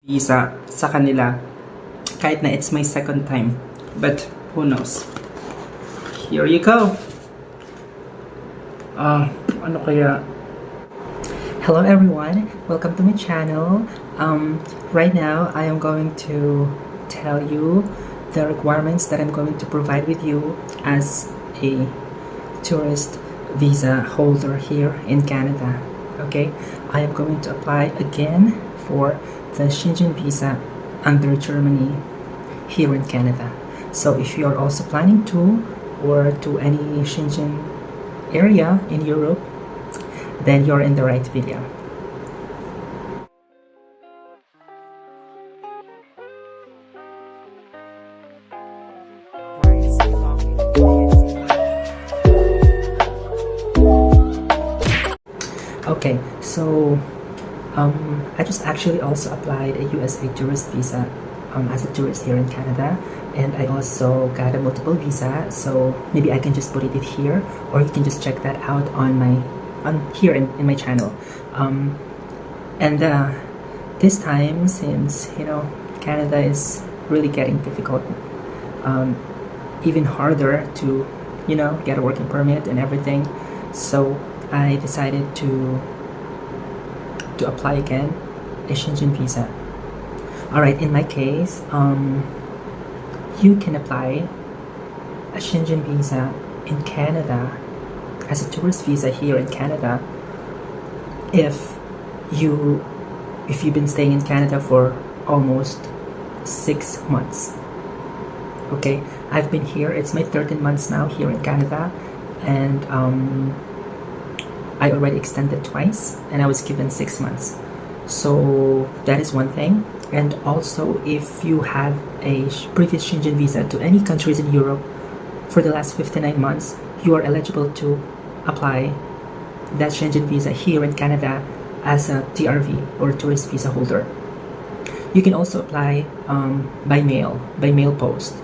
visa sa kanila kahit na it's my second time, but who knows. Here you go. Ano kaya? Hello everyone, welcome to my channel. Right now I am going to tell you the requirements that I'm going to provide with you as a tourist visa holder here in Canada. Okay, I am going to apply again for the Schengen visa under Germany here in Canada. So if you are also planning to or to any Schengen area in Europe, then you're in the right video. Okay, so I just actually also applied a USA tourist visa as a tourist here in Canada, and I also got a multiple visa, so maybe I can just put it here, or you can just check that out on here in my channel. And this time, since Canada is really getting difficult, even harder to get a working permit and everything, so I decided to apply again a Schengen visa. Alright, in my case, you can apply a Schengen visa in Canada as a tourist visa here in Canada if you've been staying in Canada for almost 6 months. Okay, I've been here, it's my 13 months now here in Canada, and I already extended twice and I was given 6 months. So that is one thing. And also, if you have a previous Schengen visa to any countries in Europe for the last 59 months, you are eligible to apply that Schengen visa here in Canada as a TRV or tourist visa holder. You can also apply by mail post,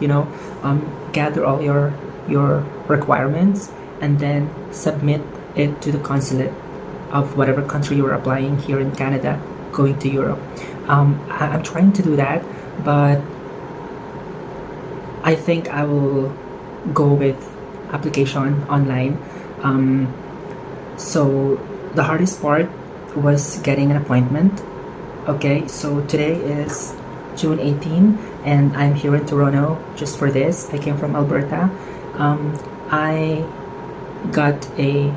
gather all your requirements and then submit it to the consulate of whatever country you're applying here in Canada going to Europe. I'm trying to do that, but I think I will go with application online. So the hardest part was getting an appointment. Okay, so today is June 18 and I'm here in Toronto just for this. I came from Alberta. I got a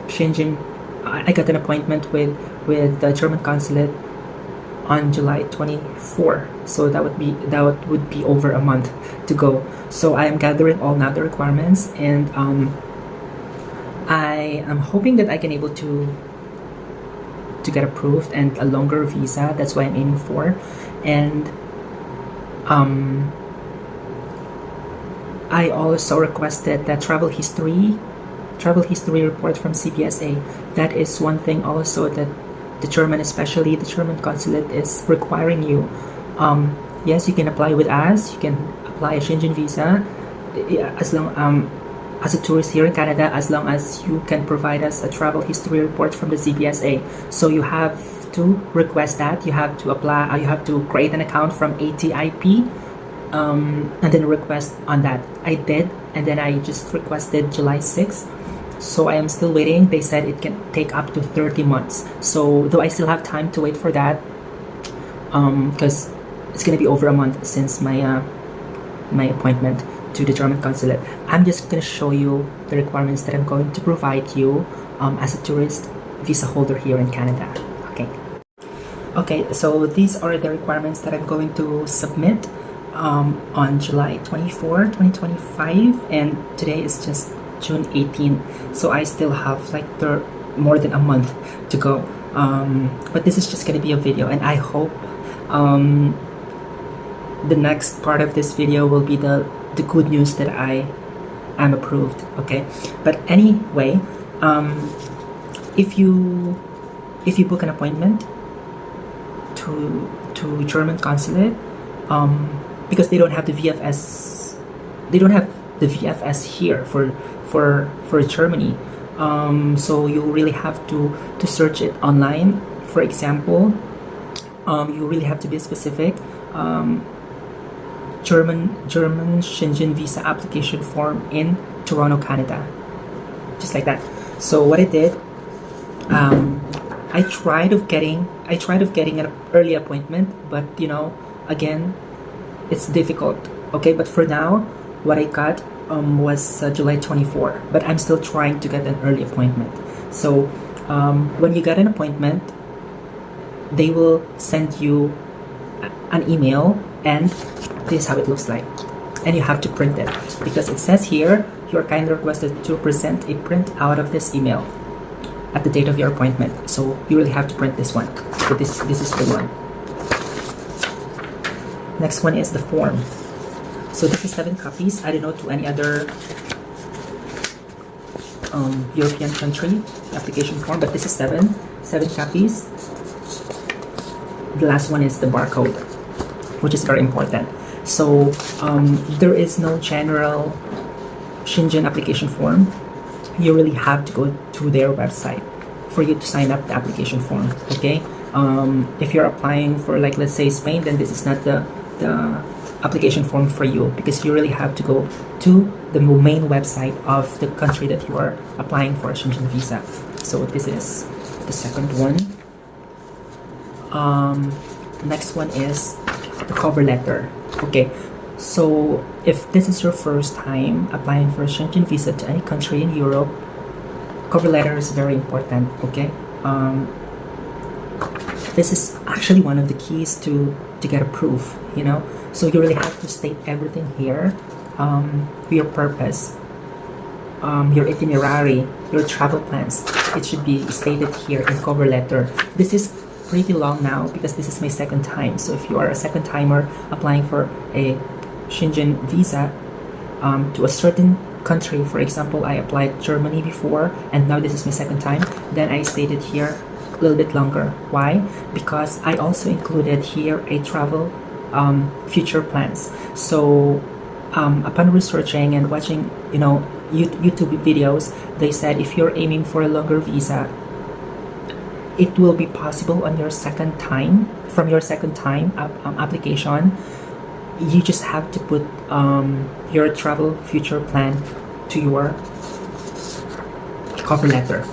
Schengen. I got an appointment with the German consulate on July 24, so that would be over a month to go. So I am gathering all now the requirements, and I am hoping that I can able to get approved and a longer visa. That's what I'm aiming for. And I also requested that travel history report from CBSA. That is one thing also that the German, especially the German consulate, is requiring you. Yes, you can apply with us. You can apply a Schengen visa as long as a tourist here in Canada, as long as you can provide us a travel history report from the CBSA. So you have to request that. You have to apply. You have to create an account from ATIP, and then request on that. I did, and then I just requested July 6th. So I am still waiting. They said it can take up to 30 months. So though I still have time to wait for that, because it's gonna be over a month since my my appointment to the German consulate. I'm just gonna show you the requirements that I'm going to provide you as a tourist visa holder here in Canada. Okay, so these are the requirements that I'm going to submit on July 24, 2025, and today is just June 18, so I still have like more than a month to go. But this is just gonna be a video, and I hope the next part of this video will be the good news that I am approved. Okay, but anyway, if you book an appointment to German consulate, because they don't have the VFS, here for Germany. So you really have to search it online. For example, You really have to be specific. German Schengen visa application form in Toronto, Canada. Just like that. So what I did, I tried of getting an early appointment, but again, it's difficult. Okay, but for now, what I got was July 24, but I'm still trying to get an early appointment. So when you get an appointment, they will send you an email, and this is how it looks like, and you have to print it because it says here you are kindly requested to present a print out of this email at the date of your appointment. So you really have to print this one. So this is the one. Next one is the form. So this is 7 copies. I don't know to any other European country application form, but this is 7 copies. The last one is the barcode, which is very important. So there is no general Schengen application form. You really have to go to their website for you to sign up the application form. Okay, if you're applying for, like, let's say Spain, then this is not the application form for you, because you really have to go to the main website of the country that you are applying for a Schengen visa. So this is the second one. Next one is the cover letter. Okay, so if this is your first time applying for a Schengen visa to any country in Europe, cover letter is very important. Okay, this is actually one of the keys to get approved. So you really have to state everything here. Your purpose, your itinerary, your travel plans. It should be stated here in cover letter. This is pretty long now because this is my second time. So if you are a second timer applying for a Schengen visa to a certain country, for example, I applied Germany before and now this is my second time, then I stated here a little bit longer. Why? Because I also included here a travel future plans. So upon researching and watching YouTube videos, they said if you're aiming for a longer visa, it will be possible on your second time. From your second time application, you just have to put your travel future plan to your cover letter.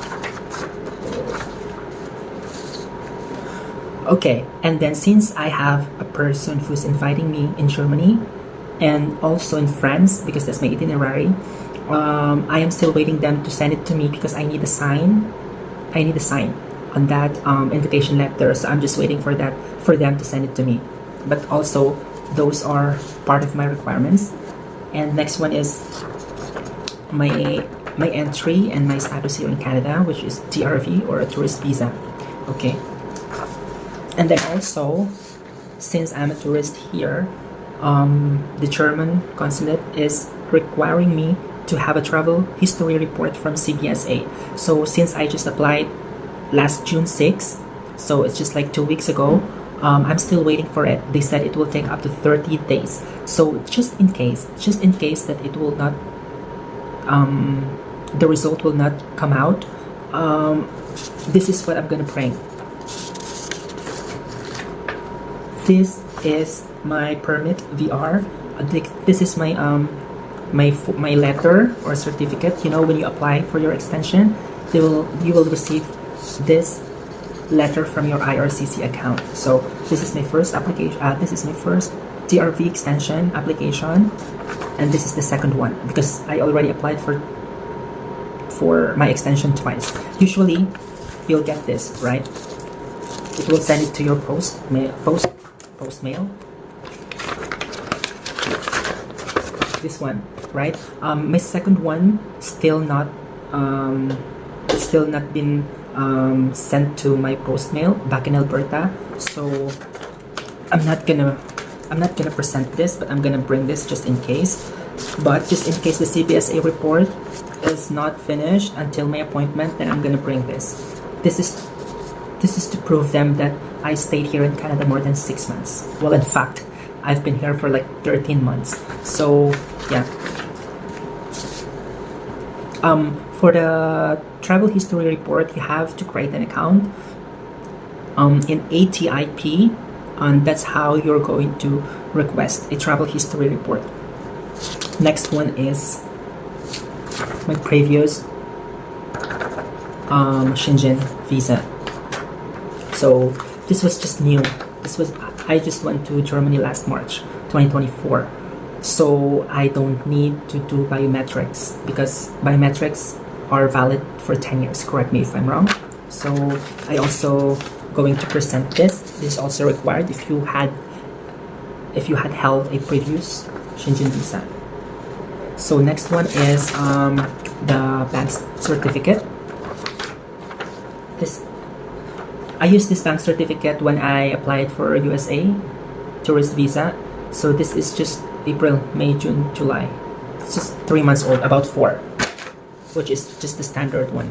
Okay, and then since I have a person who's inviting me in Germany and also in France, because that's my itinerary, I am still waiting them to send it to me because I need a sign on that invitation letter. So I'm just waiting for them to send it to me. But also those are part of my requirements. And next one is my entry and my status here in Canada, which is TRV, or a tourist visa. Okay, and then also, since I'm a tourist here, the German consulate is requiring me to have a travel history report from CBSA. So since I just applied last June 6th, so it's just like 2 weeks ago, I'm still waiting for it. They said it will take up to 30 days. So just in case that it will not, the result will not come out, this is what I'm gonna bring. This is my permit VR. This is my my letter or certificate. When you apply for your extension, you will receive this letter from your IRCC account. So this is my first application. This is my first TRV extension application, and this is the second one because I already applied for my extension twice. Usually, you'll get this, right? It will send it to your post mail. This one, right? My second one still not been sent to my post mail back in Alberta. So I'm not gonna present this, but I'm gonna bring this just in case. But just in case the CBSA report is not finished until my appointment, then I'm gonna bring this. This is to prove them that I stayed here in Canada more than 6 months. Well, in fact, I've been here for like 13 months. So yeah. For the travel history report, you have to create an account. in ATIP, and that's how you're going to request a travel history report. Next one is my previous Schengen visa. So this was just new. I just went to Germany last March 2024. So I don't need to do biometrics because biometrics are valid for 10 years. Correct me if I'm wrong. So I also going to present this. This is also required if you had held a previous Schengen visa. So next one is the bank certificate. I used this bank certificate when I applied for USA tourist visa. So this is just April, May, June, July. It's just 3 months old, about 4, which is just the standard one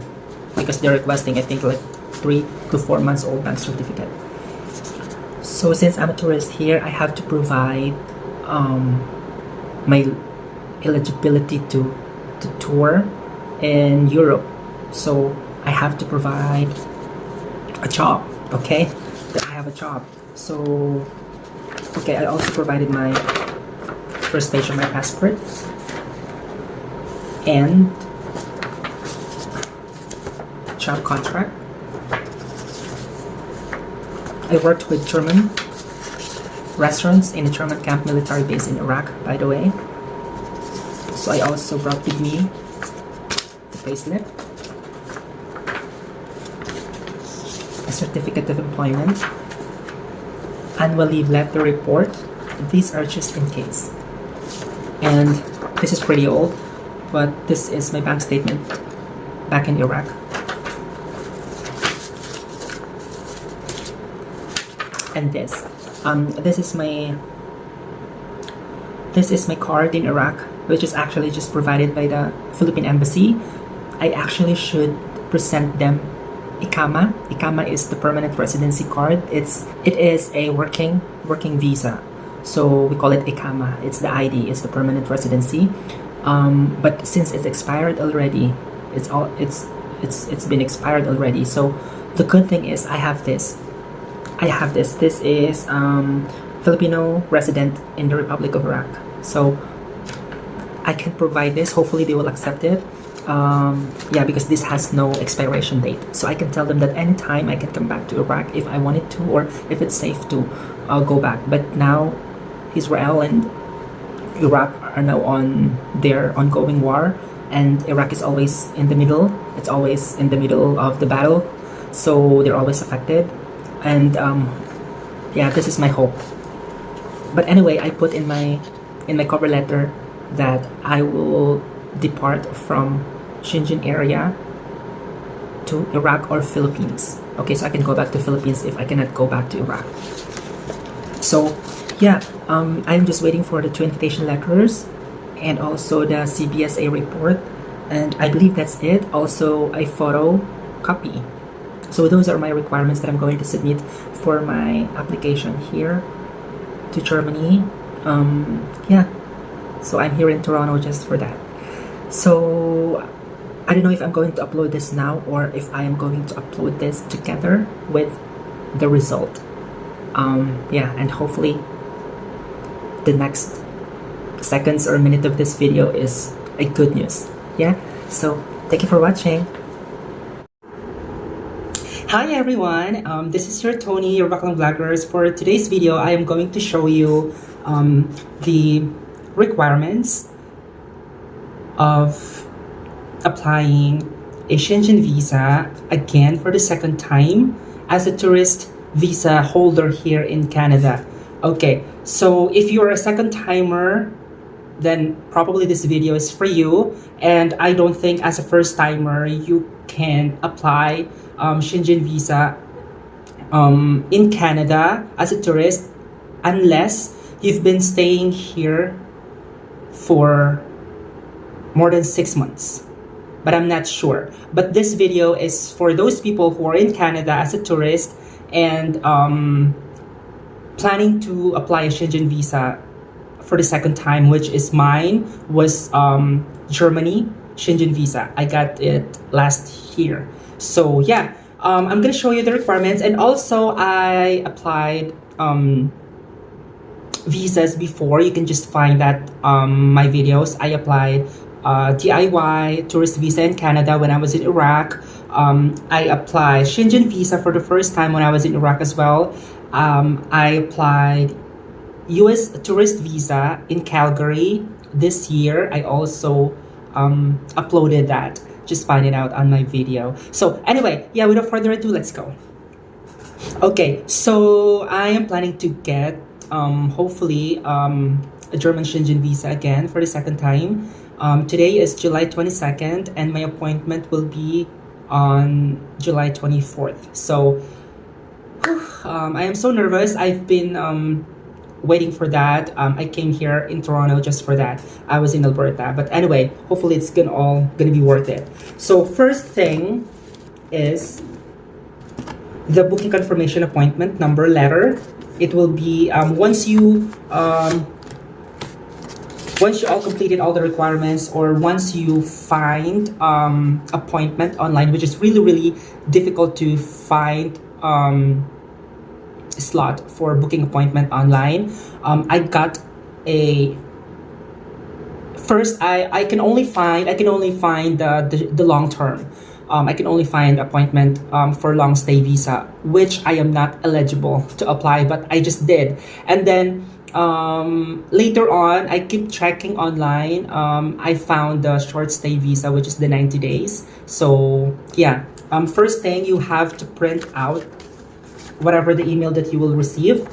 because they're requesting I think like 3 to 4 months old bank certificate. So since I'm a tourist here, I have to provide my eligibility to tour in Europe. So I have to provide a job, okay? That I have a job. So, okay, I also provided my first page of my passport and job contract. I worked with German restaurants in a German camp military base in Iraq, by the way. So I also brought with me the payslip, a certificate of employment, annual leave letter report. These are just in case. And this is pretty old, but this is my bank statement back in Iraq. And this is my card in Iraq, which is actually just provided by the Philippine embassy. I actually should present them ICAMA. ICAMA is the permanent residency card. It is a working visa, so we call it ICAMA. It's the ID. It's the permanent residency. But since it's expired already, it's been expired already. So the good thing is I have this. This is Filipino resident in the Republic of Iraq. So I can provide this. Hopefully they will accept it. Yeah, because this has no expiration date. So I can tell them that anytime I can come back to Iraq if I wanted to, or if it's safe to go back. But now Israel and Iraq are now on their ongoing war, and Iraq is always in the middle. It's always in the middle of the battle, so they're always affected. And yeah, this is my hope. But anyway, I put in my cover letter that I will depart from Schengen area to Iraq or Philippines. Okay, so I can go back to Philippines if I cannot go back to Iraq. So yeah, I'm just waiting for the 2 invitation letters and also the CBSA report, and I believe that's it. Also a photo copy. So those are my requirements that I'm going to submit for my application here to Germany. Yeah, so I'm here in Toronto just for that. So I don't know if I'm going to upload this now or if I am going to upload this together with the result. Yeah, and hopefully the next seconds or minute of this video is a good news. Yeah, so thank you for watching. Hi everyone, this is your Tony, your Baklang Vloggers. For today's video, I am going to show you the requirements of applying a Schengen visa again for the second time as a tourist visa holder here in Canada. Okay, so if you're a second timer, then probably this video is for you, and I don't think as a first timer you can apply Schengen visa in Canada as a tourist unless you've been staying here for more than 6 months, but I'm not sure. But this video is for those people who are in Canada as a tourist and planning to apply a Schengen visa for the second time, which is mine was Germany Schengen visa. I got it last year. So yeah, I'm gonna show you the requirements, and also I applied visas before. You can just find that my videos. I applied DIY tourist visa in Canada when I was in Iraq. I applied Schengen visa for the first time when I was in Iraq as well. I applied US tourist visa in Calgary this year. I also uploaded that. Just find it out on my video. So anyway, yeah, without further ado, let's go. Okay, so I am planning to get hopefully a German Schengen visa again for the second time. Today is July 22nd and my appointment will be on July 24th. So I am so nervous. I've been waiting for that. I came here in Toronto just for that. I was in Alberta, but anyway, hopefully it's all gonna be worth it. So first thing is the booking confirmation appointment number letter. It will be once you all completed all the requirements, or once you find appointment online, which is really difficult to find slot for booking appointment online. I got a first. I can only find the long term. I can only find appointment for long stay visa, which I am not eligible to apply, but I just did. And then later on, I keep checking online. I found the short stay visa, which is the 90 days. So yeah, first thing, you have to print out whatever the email that you will receive.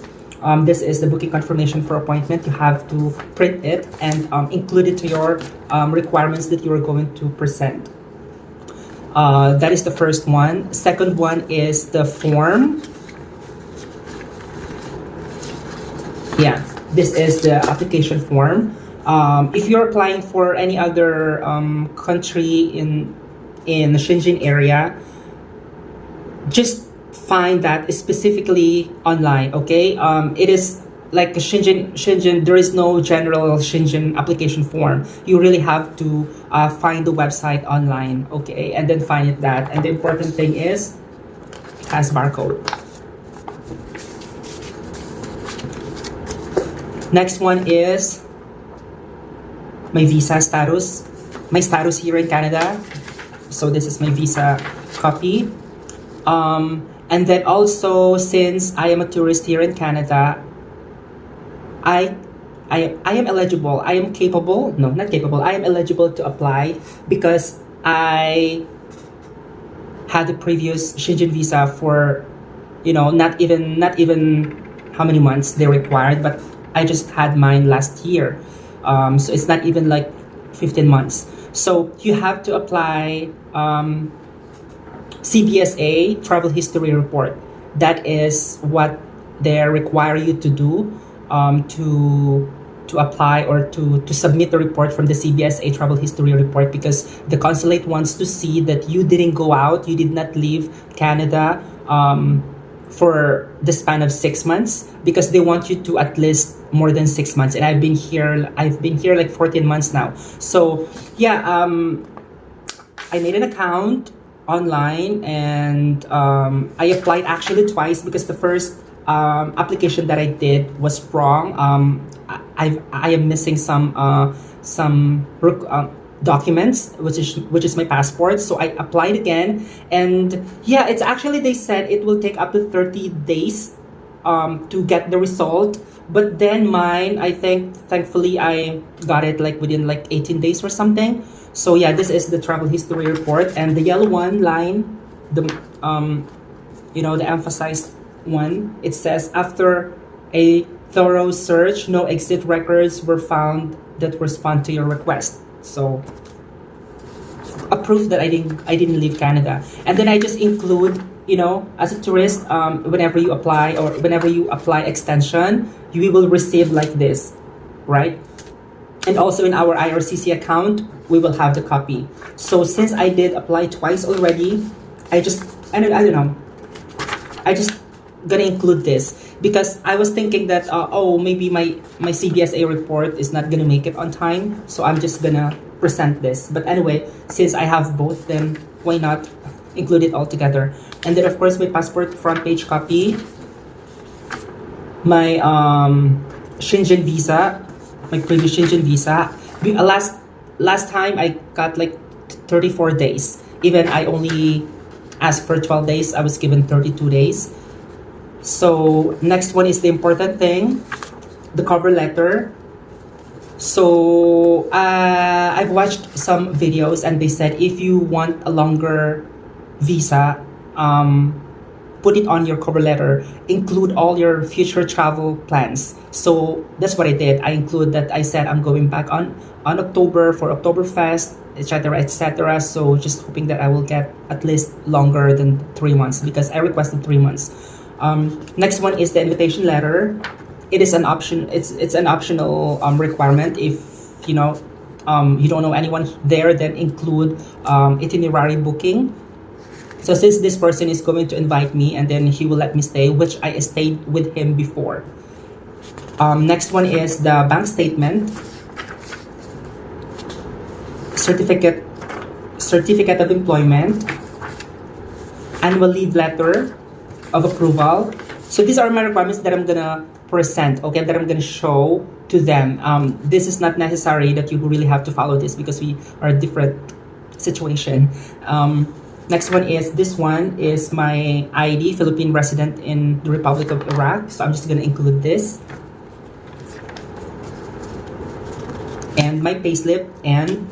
This is the booking confirmation for appointment. You have to print it and include it to your requirements that you are going to present. That is the first one. Second one is the form. Yeah, this is the application form. If you're applying for any other country in the Schengen area, just find that specifically online, okay? It is like a Schengen, there is no general Schengen application form. You really have to find the website online, okay? And then find that. And the important thing is, it has barcode. Next one is my visa status. My status here in Canada. So this is my visa copy. And then also, since I am a tourist here in Canada, I am eligible. I am capable. No, not capable. I am eligible to apply because I had the previous Schengen visa for, not even how many months they required, but I just had mine last year. So it's not even like 15 months. So you have to apply CBSA travel history report. That is what they require you to do to apply or to submit the report from the CBSA travel history report, because the consulate wants to see that you didn't go out, you did not leave Canada for the span of 6 months, because they want you to at least more than 6 months. And I've been here like 14 months now. So yeah, I made an account online and I applied actually twice, because the first application that I did was wrong. I am missing some documents, which is my passport. So I applied again, and yeah, it's actually, they said it will take up to 30 days to get the result. But then mine, I think, thankfully, I got it like within like 18 days or something. So yeah, this is the travel history report, and the yellow one line, the the emphasized one, it says, after a thorough search, no exit records were found that respond to your request. So a proof that I didn't leave Canada. And then I just include, as a tourist, whenever you apply extension, you will receive like this, right? And also in our IRCC account, we will have the copy. So since I did apply twice already, I just gonna include this, because I was thinking that maybe my CBSA report is not gonna make it on time, so I'm just gonna present this. But anyway, since I have both, then why not include it all together. And then of course my passport front page copy, my Schengen visa, my previous Schengen visa. Last time I got like 34 days. Even I only asked for 12 days, I was given 32 days. So next one is the important thing, the cover letter. So I've watched some videos and they said if you want a longer visa, put it on your cover letter, include all your future travel plans. So that's what I did. I include that I said I'm going back on October for Oktoberfest, etc., etc. So just hoping that I will get at least longer than 3 months because I requested 3 months. Next one is the invitation letter. It is an option. It's an optional requirement. If you know you don't know anyone there, then include itinerary booking. So since this person is going to invite me and then he will let me stay, which I stayed with him before. Next one is the bank statement, certificate of employment, annual leave letter of approval. So these are my requirements that I'm gonna present, okay, that I'm gonna show to them. This is not necessary that you really have to follow this because we are a different situation. Next one is, this one is my ID, Philippine resident in the Republic of Iraq. So I'm just gonna include this. And my payslip and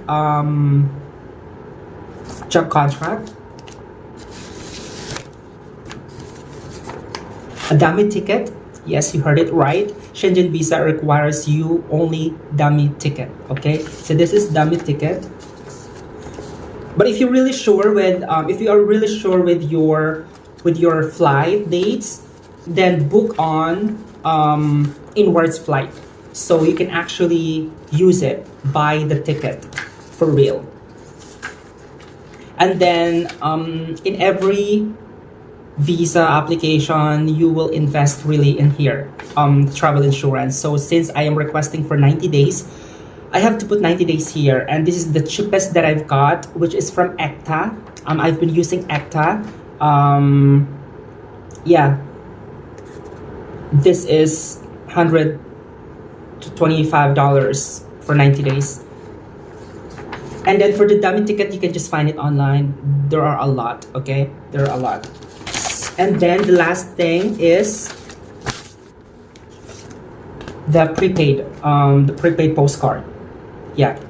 job contract. A dummy ticket. Yes, you heard it right. Schengen visa requires you only dummy ticket. Okay, so this is dummy ticket. But if you're really sure with, if you are really sure with your flight dates, then book on inwards flight, so you can actually use it, buy the ticket for real. And then in every visa application, you will invest really in here, travel insurance. So since I am requesting for 90 days, I have to put 90 days here, and this is the cheapest that I've got, which is from ECTA. I've been using ECTA. Yeah, this is $125 for 90 days. And then for the dummy ticket, you can just find it online. There are a lot, okay? There are a lot. And then the last thing is the prepaid postcard. Yeah,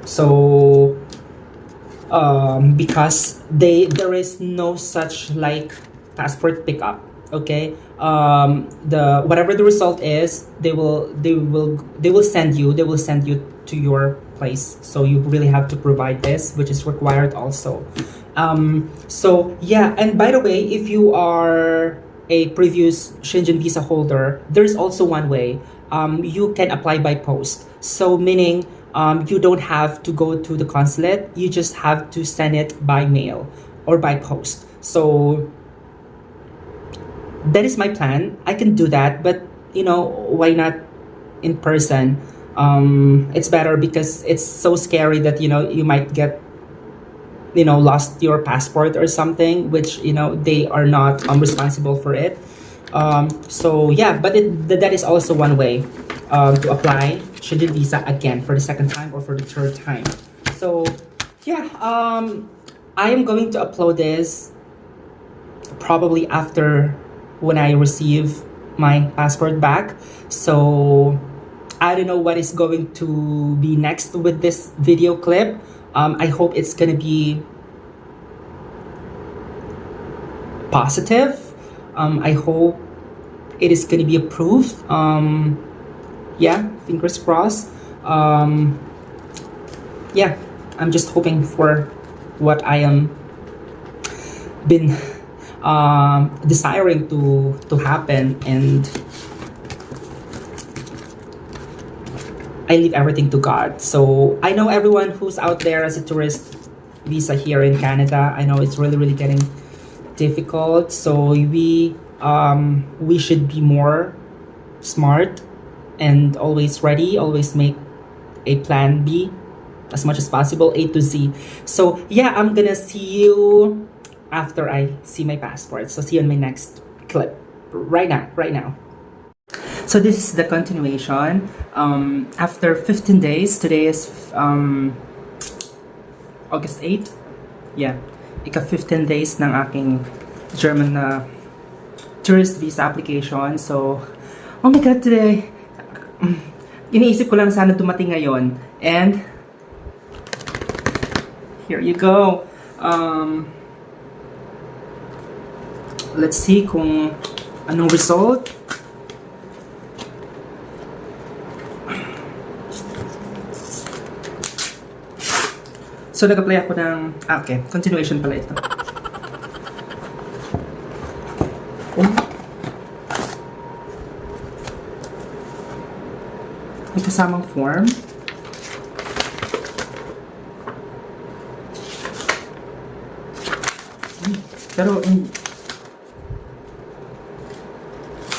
so because there is no such like passport pickup, okay? The whatever the result is, they will send you to your place. So you really have to provide this, which is required also. So yeah, and by the way, if you are a previous Schengen visa holder, there's also one way. You can apply by post. So meaning you don't have to go to the consulate, you just have to send it by mail or by post. So that is my plan. I can do that, but you know, why not in person? It's better because it's so scary that, you know, you might get, you know, lost your passport or something, which, you know, they are not responsible for it. So yeah, but that is also one way to apply Schengen visa again for the second time or for the third time. So yeah, I am going to upload this probably after when I receive my passport back. So I don't know what is going to be next with this video clip. I hope it's gonna be positive. I hope it is gonna be approved. Yeah, fingers crossed. Yeah, I'm just hoping for what I am been desiring to happen, and I leave everything to God. So I know everyone who's out there as a tourist visa here in Canada, I know it's really getting difficult. So we should be more smart and always ready, always make a plan B as much as possible, A to Z. So yeah, I'm gonna see you after I see my passport. So see you in my next clip. Right now. So this is the continuation. After 15 days, today is August 8. Yeah, ika 15 days ng aking German na tourist visa application. So, oh my god, today, iniisip ko lang sana dumating ngayon. And, here you go. Let's see kung anong result. So, nag-apply ako ng... okay, continuation pala ito. Oh. May kasamang form. Pero,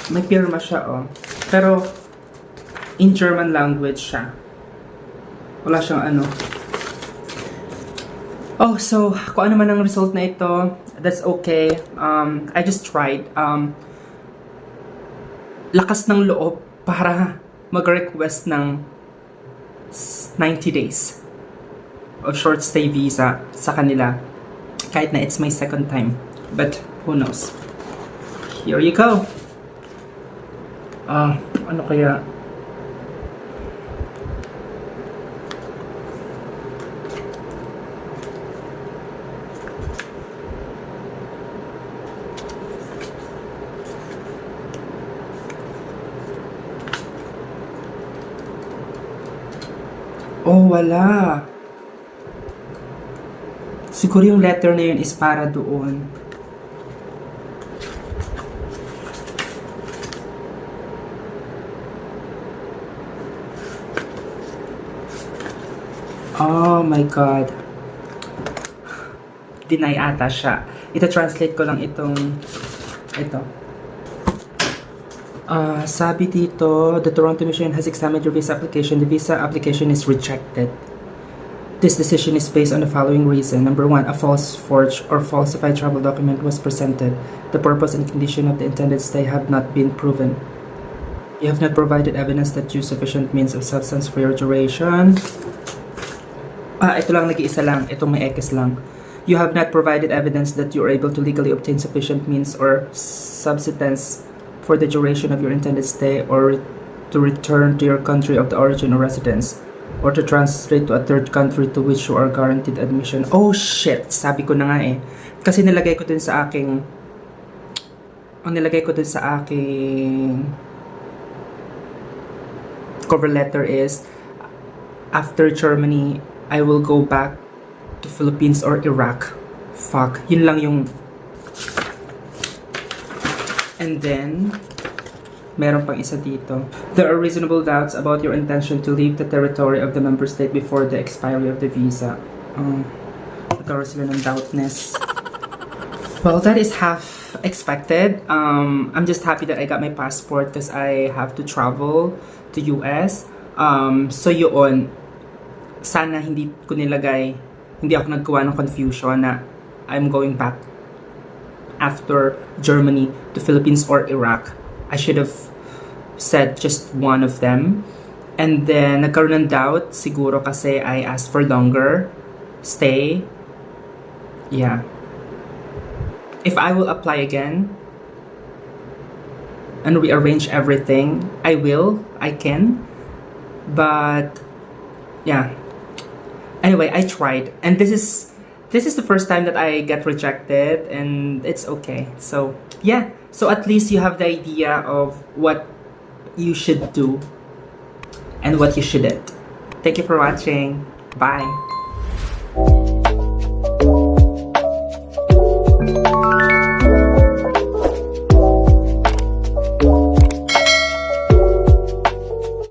may pirma siya, oh. Pero, in German language siya. Wala siyang ano. Oh, so, kung ano man ang result na ito, that's okay. I just tried. Lakas ng loob para mag-request ng 90 days of short stay visa sa kanila. Kahit na it's my second time. But, who knows? Here you go. Ano kaya? Oh, wala. Siguro yung letter na yun is para doon. Oh my God. Deny ata siya. Ita-translate ko lang ito. Sabi dito, the Toronto Mission has examined your visa application. The visa application is rejected. This decision is based on the following reason. Number 1, a false, forged, or falsified travel document was presented. The purpose and condition of the intended stay have not been proven. You have not provided evidence that you sufficient means of substance for your duration. Ito lang, nag-iisa lang. Ito may X lang. You have not provided evidence that you are able to legally obtain sufficient means or subsistence for the duration of your intended stay, or to return to your country of the origin or residence, or to translate to a third country to which you are guaranteed admission. Oh shit! Sabi ko na nga eh. Kasi nilagay ko dun sa aking... cover letter is, after Germany, I will go back to Philippines or Iraq. Fuck. Yun lang yung... And then, meron pang isa dito. There are reasonable doubts about your intention to leave the territory of the member state before the expiry of the visa. Nagkaroon sila ng doubtness. Well, that is half expected. I'm just happy that I got my passport because I have to travel to US. So yun, sana hindi ako naggawa ng confusion na I'm going back after Germany to Philippines or Iraq. I should have said just one of them. And then, nagkaroon ng doubt, siguro kasi I asked for longer stay. Yeah. If I will apply again and rearrange everything, I can. But, yeah. Anyway, I tried. And this is the first time that I get rejected, and it's okay. So, yeah. So at least you have the idea of what you should do and what you shouldn't. Thank you for watching. Bye.